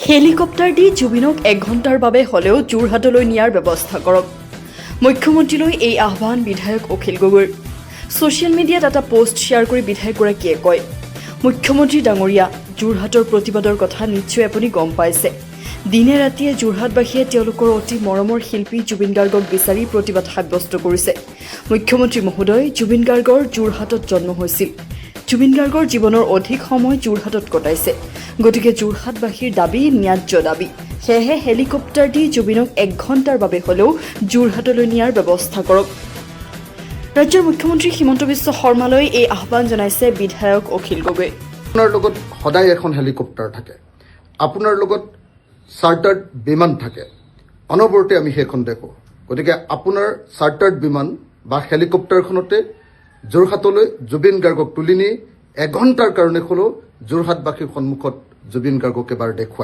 Helicopter দি জুবিনক 1 ঘণ্টাৰ বাবে হলেও যোৰহাটলৈ নিয়াৰ ব্যৱস্থা কৰক। মুখ্যমন্ত্ৰীলৈ এই আহ্বান বিধায়ক অখিল গগৈৰ। ছ'চিয়েল মিডিয়াত এটা পোষ্ট শ্বেয়াৰ কৰি বিধায়কগৰাকীয়ে কয়, মুখ্যমন্ত্ৰী ডাঙৰীয়া, যোৰহাটৰ প্ৰতিবাদৰ কথা নিশ্চয় আপুনি গম পাইছে। দিনে ৰাতিয়ে যোৰহাটবাসীয়ে তেওঁলোকৰ অতি মৰমৰ শিল্পী জুবিন গাৰ্গক বিচাৰি প্ৰতিবাদ সাব্যস্ত কৰিছে। মুখ্যমন্ত্ৰী মহোদয়, জুবিন গাৰ্গৰ যোৰহাটত জন্ম হৈছিল। জুবিন গাৰ্গৰ জীৱনৰ অধিক সময় যোৰহাটত কটাইছে। গতিকে যোৰহাটবাসীৰ দাবী ন্যায্য দাবী। সেয়েহে হেলিকপ্টাৰ দি জুবিনক 1 ঘণ্টাৰ বাবে হলেও যোৰহাটলৈ নিয়াৰ ব্যৱস্থা কৰক। ৰাজ্যৰ মুখ্যমন্ত্ৰী হিমন্ত বিশ্ব শৰ্মালৈ এই আহ্বান জনাইছে বিধায়ক অখিল গগৈ। আপোনাৰ লগত সদায় এখন হেলিকপ্টাৰ থাকে, আপোনাৰ লগত চাৰ্টাৰ্ড বিমান থাকে, অনবৰতে আমি সেইখন দেখোঁ। গতিকে আপোনাৰ চাৰ্টাৰ্ড বিমান বা হেলিকপ্টাৰখনতে যোৰহাটলৈ জুবিন গাৰ্গক তুলি নি 1 ঘণ্টাৰ কাৰণে হ'লেও যোৰহাটবাসীৰ সন্মুখত জুবিন গাৰ্গক এবাৰ দেখুৱায়।